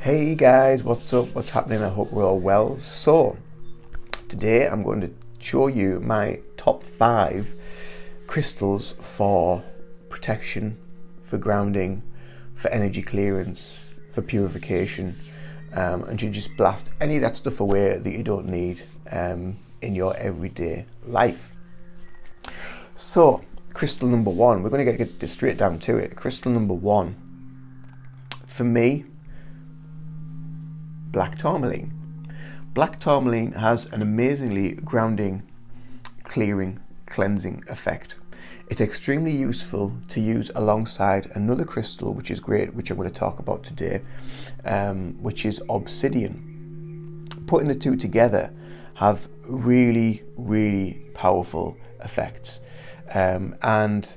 Hey guys, what's up? What's happening? I hope we're all well. So, today I'm going to show you my top 5 crystals for protection, for grounding, for energy clearance, for purification, and to just blast any of that stuff away that you don't need in your everyday life. So, crystal number 1, we're going to get straight down to it. Crystal number 1, for me, black tourmaline. Black tourmaline has an amazingly grounding, clearing, cleansing effect. It's extremely useful to use alongside another crystal which is great, which I'm going to talk about today, which is obsidian. Putting the two together have really, really powerful effects. And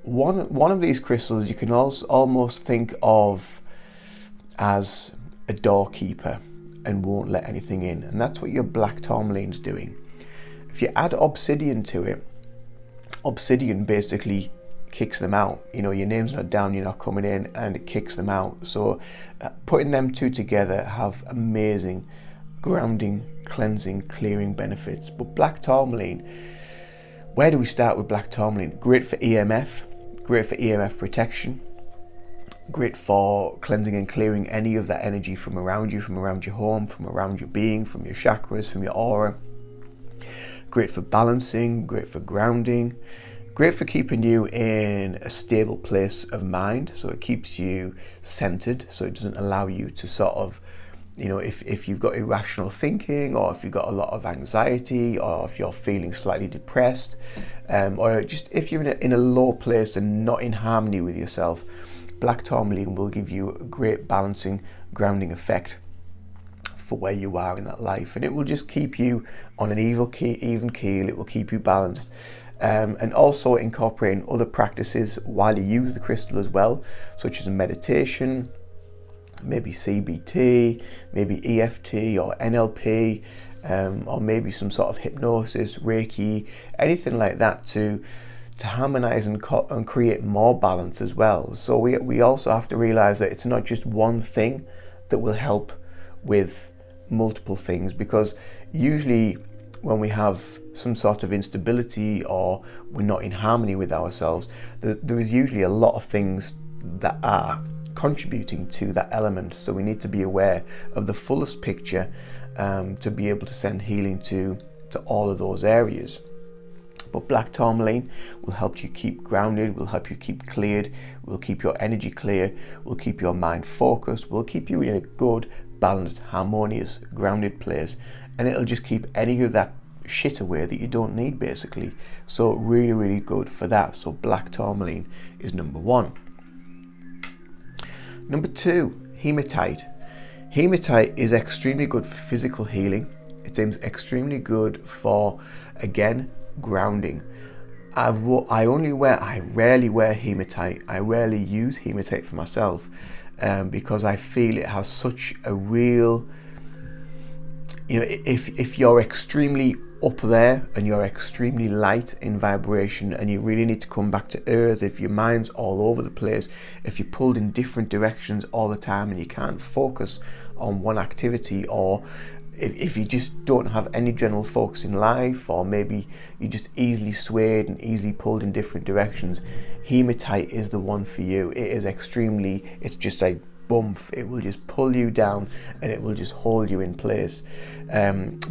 one of these crystals you can also almost think of as a doorkeeper and won't let anything in, and that's what your black tourmaline's doing. If you add obsidian to it, obsidian basically kicks them out. You know, your name's not down, you're not coming in, and it kicks them out. So putting them two together have amazing grounding, cleansing, clearing benefits. But black tourmaline, where do we start with black tourmaline? Great for EMF, great for EMF protection, great for cleansing and clearing any of that energy from around you, from around your home, from around your being, from your chakras, from your aura. Great for balancing, great for grounding, great for keeping you in a stable place of mind. So it keeps you centered, so it doesn't allow you to sort of, you know, if you've got irrational thinking, or if you've got a lot of anxiety, or if you're feeling slightly depressed, or just if you're in a low place and not in harmony with yourself, black tourmaline will give you a great balancing, grounding effect for where you are in that life, and it will just keep you on an even keel. It will keep you balanced, and also incorporating other practices while you use the crystal as well, such as meditation, maybe CBT, maybe EFT or NLP, or maybe some sort of hypnosis, Reiki, anything like that to harmonize and create more balance as well. So we also have to realize that it's not just one thing that will help with multiple things, because usually when we have some sort of instability or we're not in harmony with ourselves, there is usually a lot of things that are contributing to that element. So we need to be aware of the fullest picture to be able to send healing to all of those areas. But black tourmaline will help you keep grounded, will help you keep cleared, will keep your energy clear, will keep your mind focused, will keep you in a good, balanced, harmonious, grounded place, and it'll just keep any of that shit away that you don't need, basically. So really, really good for that. So black tourmaline is number 1. Number 2, hematite. Hematite is extremely good for physical healing. It's extremely good for, again, grounding. I rarely wear hematite. I rarely use hematite for myself, because I feel it has such a real, you know, if you're extremely up there and you're extremely light in vibration and you really need to come back to earth, if your mind's all over the place, if you're pulled in different directions all the time and you can't focus on one activity, or if you just don't have any general focus in life, or maybe you're just easily swayed and easily pulled in different directions, hematite is the one for you. It is it's just like bump. It will just pull you down and it will just hold you in place.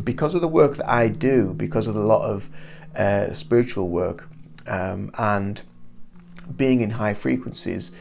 Because of the work that I do, because of a lot of spiritual work, and being in high frequencies,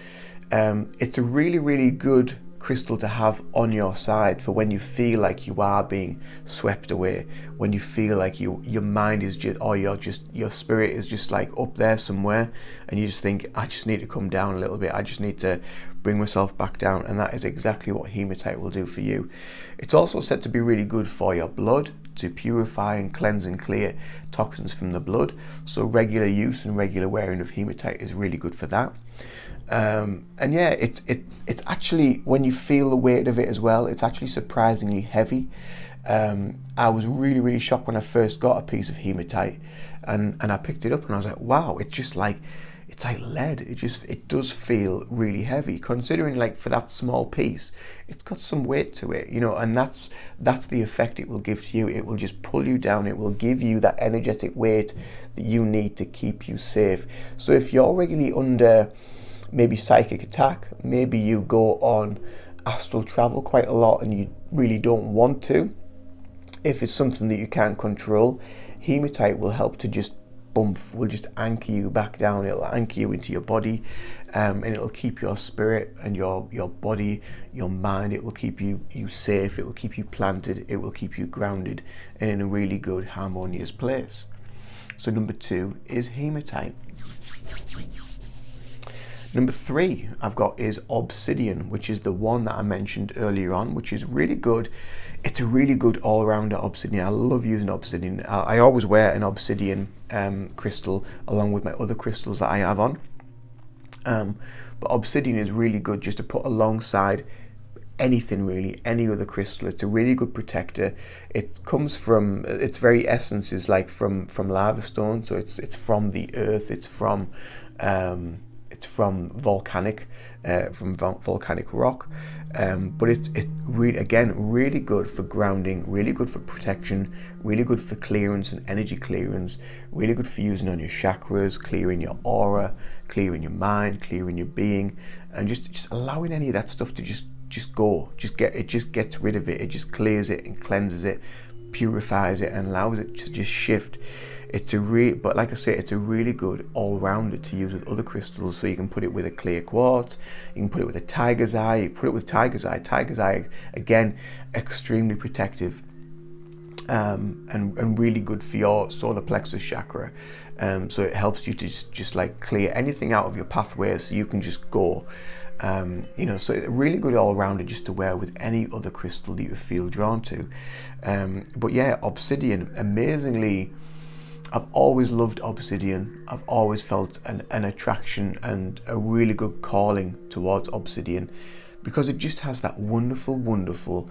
it's a really, really good crystal to have on your side for when you feel like you are being swept away, when you feel like your mind is just, or your spirit is just like up there somewhere, and you just think, I just need to come down a little bit, I just need to bring myself back down. And that is exactly what hematite will do for you. It's also said to be really good for your blood, to purify and cleanse and clear toxins from the blood. So regular use and regular wearing of hematite is really good for that. And yeah, it's actually, when you feel the weight of it as well, it's actually surprisingly heavy. I was really, really shocked when I first got a piece of hematite, and I picked it up and I was like, wow, it's it's like lead. It does feel really heavy, considering like for that small piece, it's got some weight to it, and that's the effect it will give to you. It will just pull you down. It will give you that energetic weight that you need to keep you safe. So if you're regularly under maybe psychic attack, maybe you go on astral travel quite a lot and you really don't want to, if it's something that you can't control, hematite will help to just will just anchor you back down. It'll anchor you into your body, and it'll keep your spirit and your body, your mind. It will keep you safe. It will keep you planted. It will keep you grounded and in a really good harmonious place. So number 2 is hematite. Number 3 I've got is obsidian, which is the one that I mentioned earlier on, which is really good. It's a really good all-rounder obsidian. I love using obsidian. I always wear an obsidian crystal along with my other crystals that I have on. But obsidian is really good just to put alongside anything really, any other crystal. It's a really good protector. It comes from, its very essence is like from lava stone, so it's from the earth. It's from volcanic rock, but it's really, again, really good for grounding, really good for protection, really good for clearance and energy clearance, really good for using on your chakras, clearing your aura, clearing your mind, clearing your being, and just allowing any of that stuff to just go, just gets rid of it. It just clears it and cleanses it, purifies it, and allows it to just shift. But like I say, it's a really good all-rounder to use with other crystals. So you can put it with a clear quartz, you can put it with a tiger's eye, you put it with tiger's eye. Tiger's eye, again, extremely protective, and really good for your solar plexus chakra. So it helps you to just like clear anything out of your pathway, so you can just go. So a really good all-rounder just to wear with any other crystal that you feel drawn to. But yeah, obsidian, amazingly, I've always loved obsidian. I've always felt an attraction and a really good calling towards obsidian, because it just has that wonderful,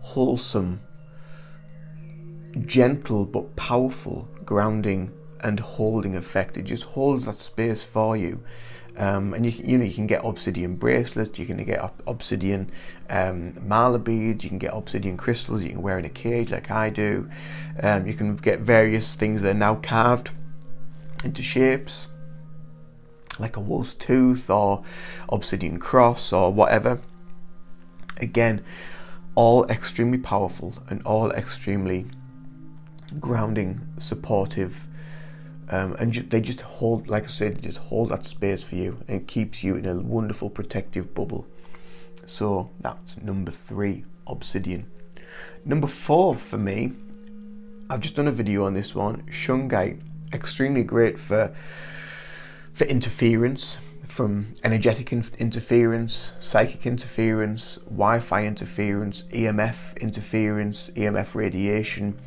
wholesome, gentle but powerful grounding and holding effect. It just holds that space for you. And you can get obsidian bracelets, you can get obsidian mala beads, you can get obsidian crystals you can wear in a cage like I do. You can get various things that are now carved into shapes, like a wolf's tooth or obsidian cross or whatever. Again, all extremely powerful and all extremely grounding, supportive. And they just hold, like I said, just hold that space for you and keeps you in a wonderful protective bubble. So that's number 3, obsidian. Number 4 for me, I've just done a video on this one, shungite. Extremely great for interference, from energetic interference, psychic interference, Wi-Fi interference, EMF interference, EMF radiation.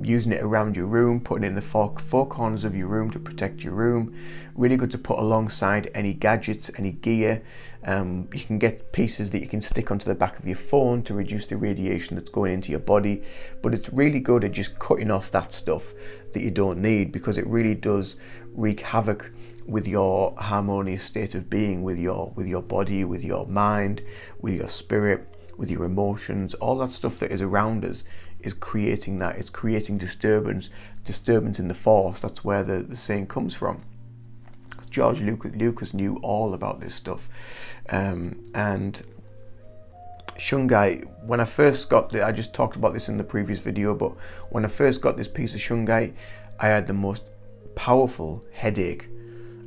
Using it around your room, putting it in the four corners of your room to protect your room. Really good to put alongside any gadgets, any gear. You can get pieces that you can stick onto the back of your phone to reduce the radiation that's going into your body, but it's really good at just cutting off that stuff that you don't need, because it really does wreak havoc with your harmonious state of being, with your body, with your mind, with your spirit, with your emotions. All that stuff that is around us is creating that. It's creating disturbance in the force. That's where the saying comes from. George Lucas knew all about this stuff. And shungite, when I first got I just talked about this in the previous video, but when I first got this piece of shungite, I had the most powerful headache.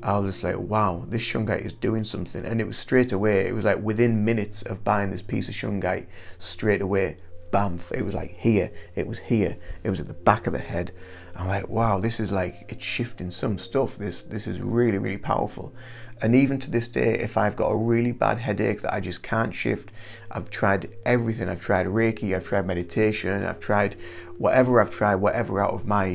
I was just like, wow, this shungite is doing something. And it was straight away, it was like within minutes of buying this piece of shungite, straight away, bamf, it was like here, it was at the back of the head. I'm like, wow, this is like, it's shifting some stuff. This is really, really powerful. And even to this day, if I've got a really bad headache that I just can't shift, I've tried everything. I've tried Reiki, I've tried meditation, I've tried whatever out of my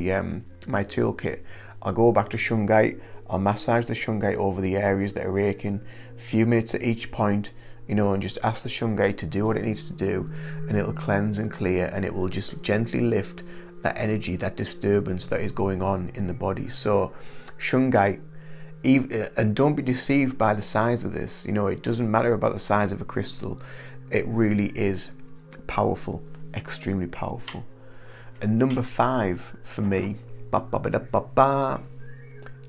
my toolkit. I'll go back to shungite, I'll massage the shungite over the areas that are aching, a few minutes at each point, and just ask the shungite to do what it needs to do, and it'll cleanse and clear, and it will just gently lift that energy, that disturbance that is going on in the body. So shungite. And don't be deceived by the size of this. It doesn't matter about the size of a crystal. It really is powerful, extremely powerful. And number 5 for me,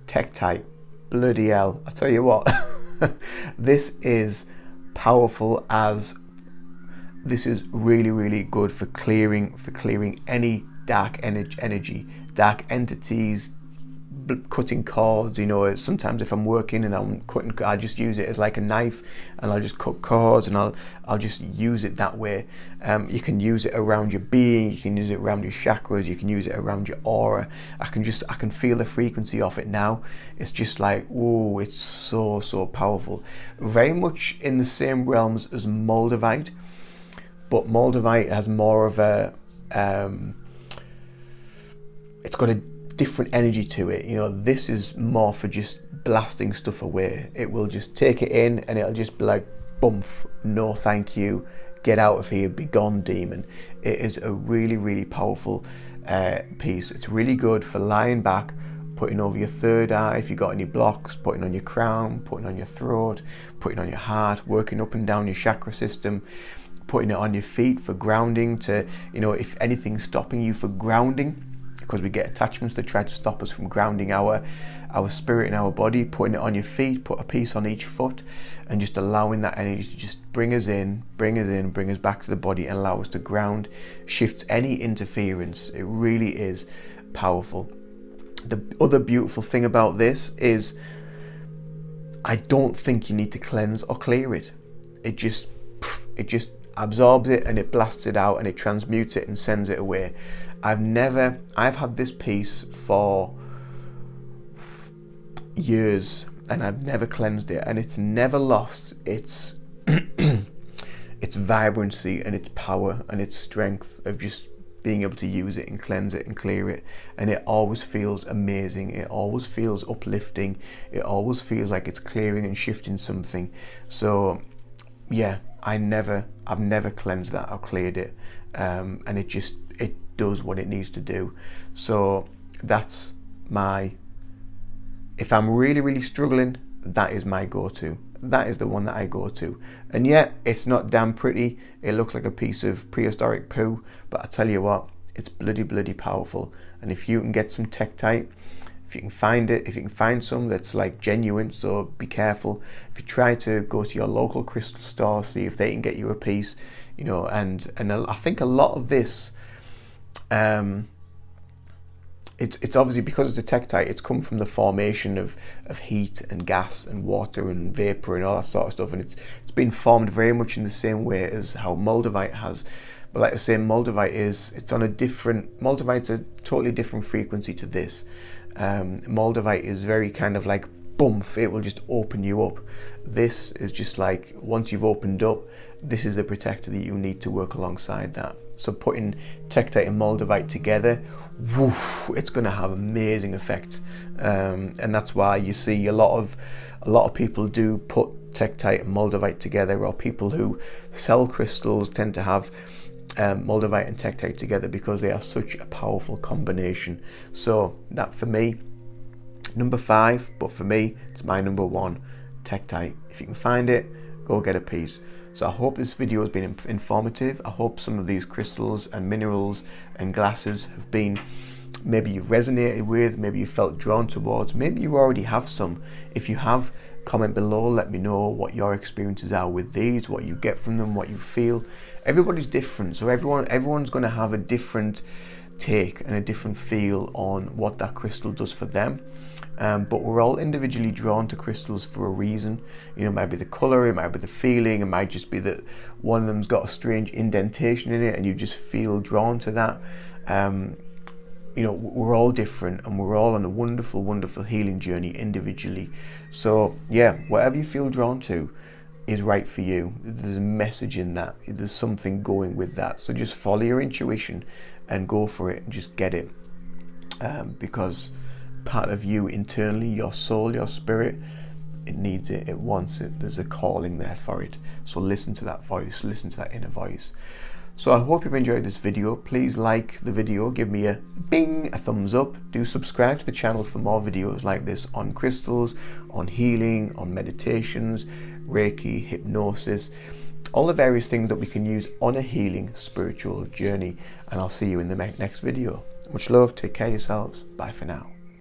Tektite. Bloody hell, I tell you what, this is powerful, as this is really, really good for clearing any dark energy, dark entities, cutting cords. Sometimes if I'm working and I'm cutting, I just use it as like a knife, and I'll just cut cords, and I'll just use it that way. You can use it around your being, you can use it around your chakras, you can use it around your aura. I can feel the frequency of it now. It's just like, whoa, it's so powerful. Very much in the same realms as Moldavite, but Moldavite has more of a it's got a different energy to it. This is more for just blasting stuff away. It will just take it in, and it'll just be like, bump, no thank you, get out of here, be gone, demon. It is a really, really powerful piece. It's really good for lying back, putting over your third eye if you've got any blocks, putting on your crown, putting on your throat, putting on your heart, working up and down your chakra system, putting it on your feet for grounding, to, if anything's stopping you for grounding, because we get attachments that try to stop us from grounding our spirit and our body, putting it on your feet, put a piece on each foot, and just allowing that energy to just bring us back to the body, and allow us to ground, shifts any interference. It really is powerful. The other beautiful thing about this is I don't think you need to cleanse or clear it. It just absorbs it, and it blasts it out, and it transmutes it and sends it away. I've had this piece for years, and I've never cleansed it, and it's never lost its its vibrancy and its power and its strength of just being able to use it and cleanse it and clear it. And it always feels amazing, it always feels uplifting, it always feels like it's clearing and shifting something. So yeah, I've never cleansed that or cleared it, and it does what it needs to do. So that's if I'm really, really struggling, that is my go-to. That is the one that I go to. And yet, it's not damn pretty. It looks like a piece of prehistoric poo, but I tell you what, it's bloody powerful. And if you can get some Tektite, if you can find it, if you can find some that's like genuine, so be careful. If you try to go to your local crystal store, see if they can get you a piece, and I think a lot of this, it's obviously, because it's a Tektite, it's come from the formation of heat and gas and water and vapor and all that sort of stuff, and it's been formed very much in the same way as how Moldavite has. But like I say, Moldavite's a totally different frequency to this. Moldavite is very kind of like bump, it will just open you up. This is just like, once you've opened up, this is the protector that you need to work alongside that. So putting Tektite and Moldavite together, woof, it's going to have amazing effect, and that's why you see a lot of people do put Tektite and Moldavite together, or people who sell crystals tend to have Moldavite and Tektite together, because they are such a powerful combination. So that, for me, number 5, but for me it's my number 1, Tektite. If you can find it, go get a piece. So I hope this video has been informative. I hope some of these crystals and minerals and glasses have been, maybe you've resonated with, maybe you felt drawn towards, maybe you already have some. If you have, comment below, let me know what your experiences are with these, what you get from them, what you feel. Everybody's different, so everyone's going to have a different take and a different feel on what that crystal does for them. But we're all individually drawn to crystals for a reason. It might be the color, it might be the feeling, it might just be that one of them's got a strange indentation in it and you just feel drawn to that. We're all different, and we're all on a wonderful healing journey individually. So yeah, whatever you feel drawn to is right for you. There's a message in that, there's something going with that. So just follow your intuition and go for it and just get it, because part of you internally, your soul, your spirit, it needs it, it wants it. There's a calling there for it. So listen to that voice, listen to that inner voice. So I hope you've enjoyed this video. Please like the video, give me a bing, a thumbs up. Do subscribe to the channel for more videos like this on crystals, on healing, on meditations, Reiki, hypnosis, all the various things that we can use on a healing spiritual journey. And I'll see you in the next video. Much love, take care of yourselves. Bye for now.